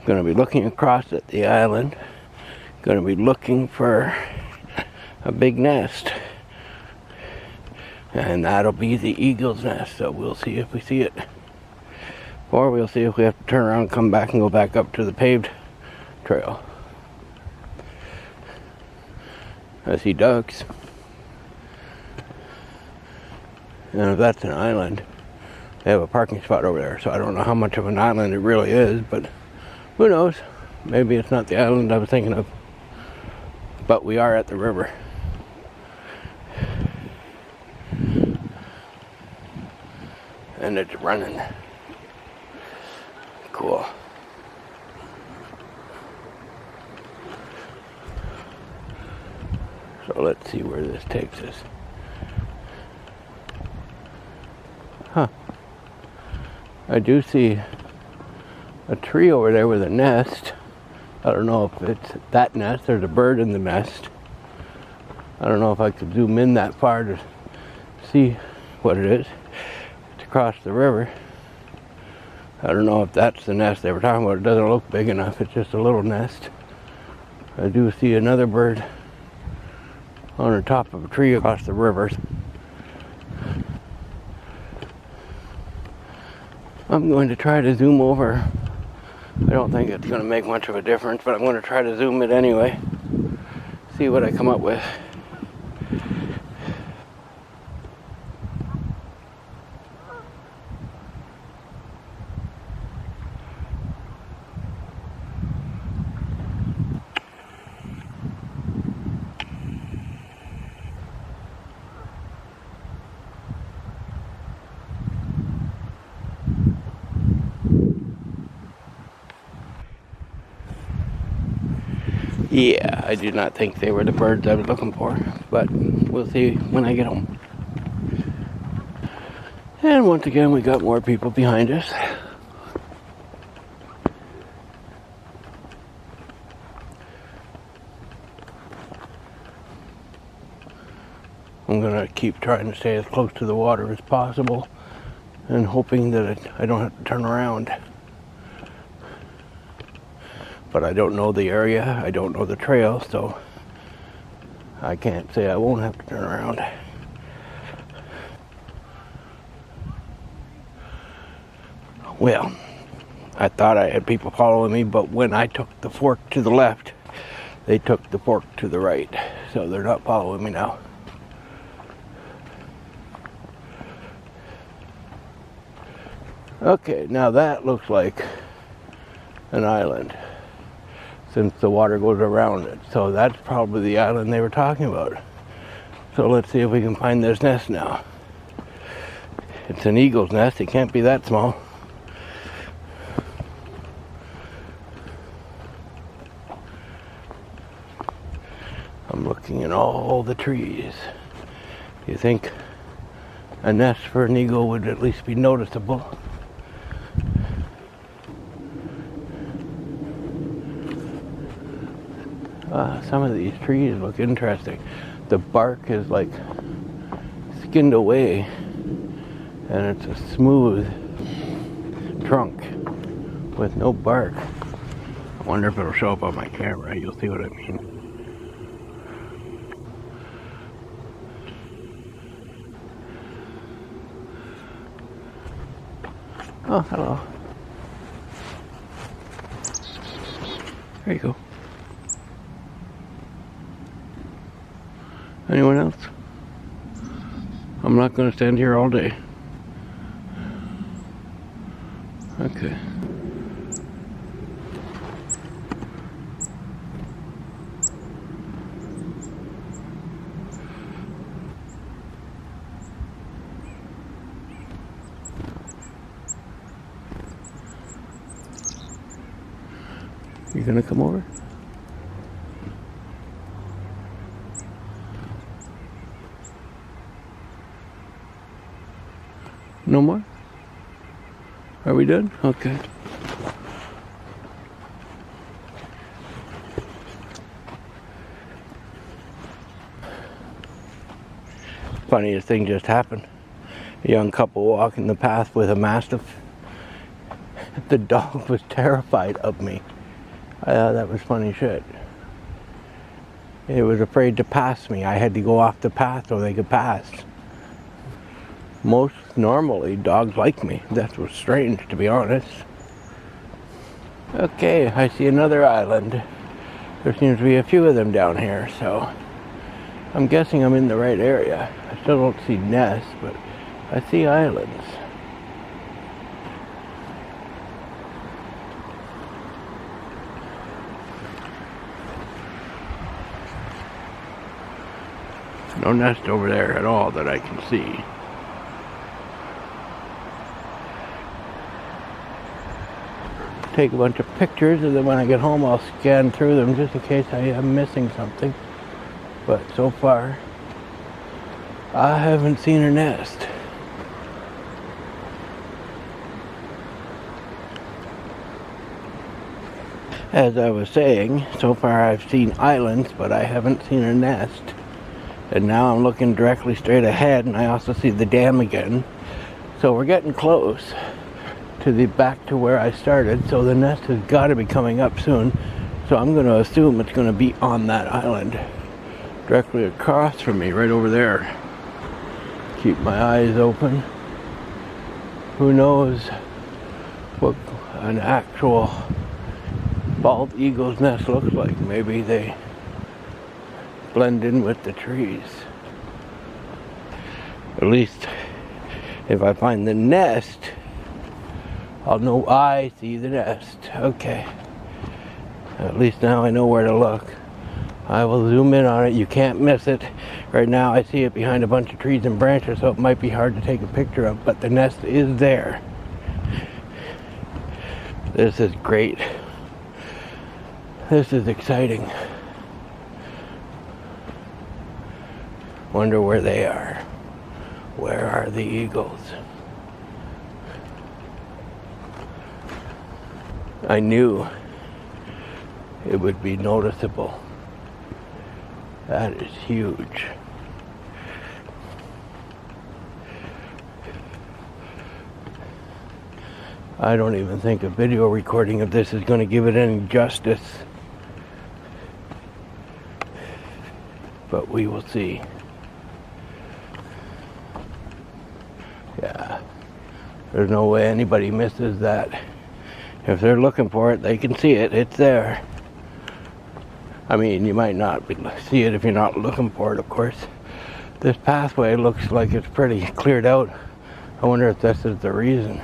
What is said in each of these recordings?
Going to be looking across at the island. Going to be looking for a big nest. And that'll be the eagle's nest, so we'll see if we see it. Or we'll see if we have to turn around, come back, and go back up to the paved trail. I see ducks. And if that's an island, they have a parking spot over there, so I don't know how much of an island it really is, but who knows? Maybe it's not the island I was thinking of. But we are at the river. And it's running. Cool. So let's see where this takes us. Huh. I do see a tree over there with a nest. I don't know if it's that nest. There's a bird in the nest. I don't know if I could zoom in that far to see what it is. It's across the river. I don't know if that's the nest they were talking about. It doesn't look big enough. It's just a little nest. I do see another bird on the top of a tree across the river. I'm going to try to zoom over. I don't think it's going to make much of a difference, but I'm going to try to zoom it anyway. See what I come up with. Yeah, I do not think they were the birds I was looking for, but we'll see when I get home. And once again, we got more people behind us. I'm gonna keep trying to stay as close to the water as possible and hoping that I don't have to turn around. But I don't know the area, I don't know the trail, so I can't say I won't have to turn around. Well, I thought I had people following me, but when I took the fork to the left, they took the fork to the right, so they're not following me now. Okay, now that looks like an island, since the water goes around it. So that's probably the island they were talking about. So let's see if we can find this nest now. It's an eagle's nest, it can't be that small. I'm looking in all the trees. Do you think a nest for an eagle would at least be noticeable? Some of these trees look interesting. The bark is like skinned away and it's a smooth trunk with no bark. I wonder if it'll show up on my camera. You'll see what I mean. Oh, hello. There you go. Anyone else? I'm not going to stand here all day. Okay. You gonna come over? No more? Are we done? Okay. Funniest thing just happened. A young couple walking the path with a mastiff. The dog was terrified of me. I thought that was funny shit. It was afraid to pass me. I had to go off the path so they could pass. Most normally, dogs like me. That was strange, to be honest. Okay, I see another island. There seems to be a few of them down here, so I'm guessing I'm in the right area. I still don't see nests, but I see islands. No nest over there at all that I can see. Take a bunch of pictures, and then when I get home I'll scan through them just in case I am missing something. But so far, I haven't seen a nest. As I was saying, so far I've seen islands, but I haven't seen a nest. And now I'm looking directly straight ahead, and I also see the dam again. So we're getting close to the back to where I started, so the nest has got to be coming up soon. So I'm going to assume it's going to be on that island, directly across from me, right over there. Keep my eyes open. Who knows what an actual bald eagle's nest looks like. Maybe they blend in with the trees. At least if I find the nest, I'll know I see the nest. Okay. At least now I know where to look. I will zoom in on it. You can't miss it. Right now I see it behind a bunch of trees and branches, so it might be hard to take a picture of, but the nest is there. This is great. This is exciting. Wonder where they are. Where are the eagles? I knew it would be noticeable. That is huge. I don't even think a video recording of this is going to give it any justice. But we will see. Yeah. There's no way anybody misses that. If they're looking for it, they can see it. It's there. I mean, you might not see it if you're not looking for it, of course. This pathway looks like it's pretty cleared out. I wonder if this is the reason.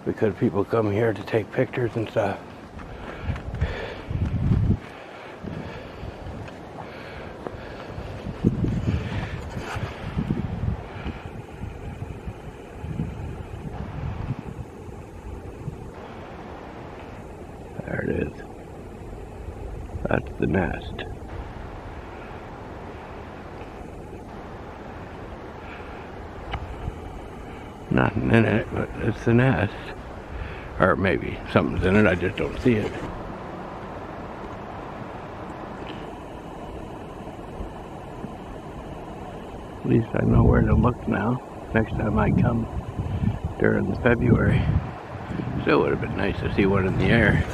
Because people come here to take pictures and stuff. There it is. That's the nest. Nothing in it, but it's the nest. Or maybe something's in it, I just don't see it. At least I know where to look now, next time I come during February. Still would have been nice to see one in the air.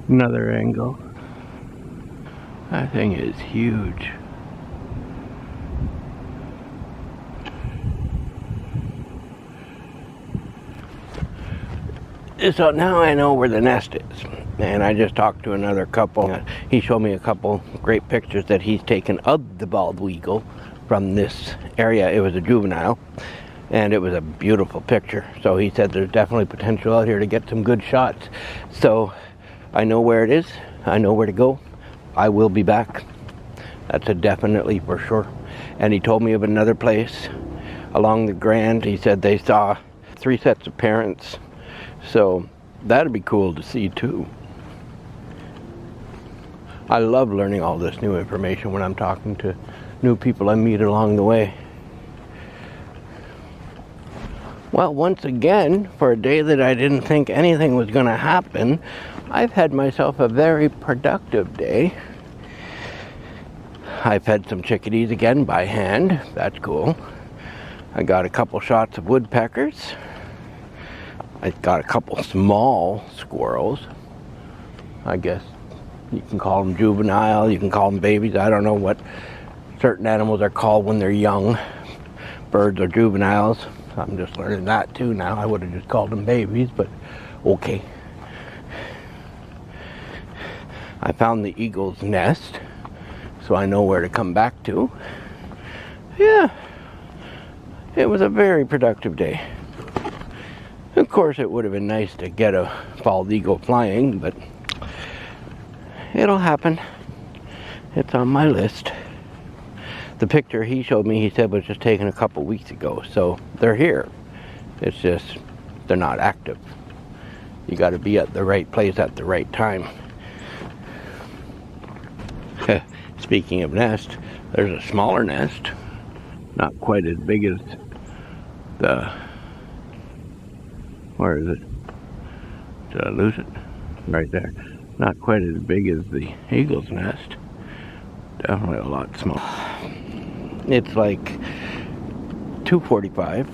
Another angle. That thing is huge. So now I know where the nest is, and I just talked to another couple. He showed me a couple great pictures that he's taken of the bald eagle from this area. It was a juvenile, and it was a beautiful picture. So he said there's definitely potential out here to get some good shots. So I know where it is. I know where to go. I will be back. That's a definitely for sure. And he told me of another place along the Grand. He said they saw 3 sets of parents. So that'd be cool to see too. I love learning all this new information when I'm talking to new people I meet along the way. Well, once again, for a day that I didn't think anything was going to happen, I've had myself a very productive day. I fed some chickadees again by hand. That's cool. I got a couple shots of woodpeckers. I got a couple small squirrels. I guess you can call them juvenile, you can call them babies. I don't know what certain animals are called when they're young. Birds are juveniles. I'm just learning that too now. I would have just called them babies, but okay. I found the eagle's nest, so I know where to come back to. Yeah, it was a very productive day. Of course, it would have been nice to get a bald eagle flying, but it'll happen. It's on my list. The picture he showed me, he said, was just taken a couple weeks ago. So they're here. It's just they're not active. You got to be at the right place at the right time. Speaking of nest, there's a smaller nest. Not quite as big as the... Where is it? Did I lose it? Right there. Not quite as big as the eagle's nest. Definitely a lot smaller. It's like 2:45.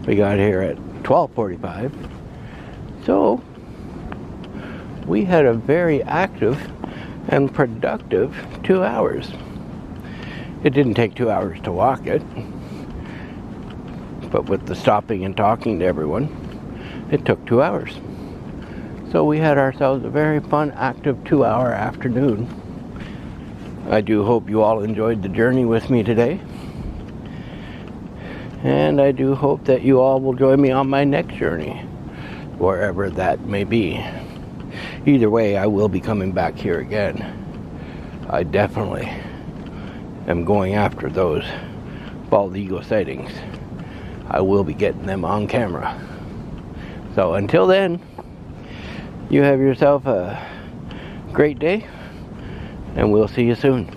We got here at 12:45. So we had a very active and productive 2 hours. It didn't take 2 hours to walk it, but with the stopping and talking to everyone, it took 2 hours. So we had ourselves a very fun, active 2-hour afternoon. I do hope you all enjoyed the journey with me today. And I do hope that you all will join me on my next journey, wherever that may be. Either way, I will be coming back here again. I definitely am going after those bald eagle sightings. I will be getting them on camera. So until then, you have yourself a great day, and we'll see you soon.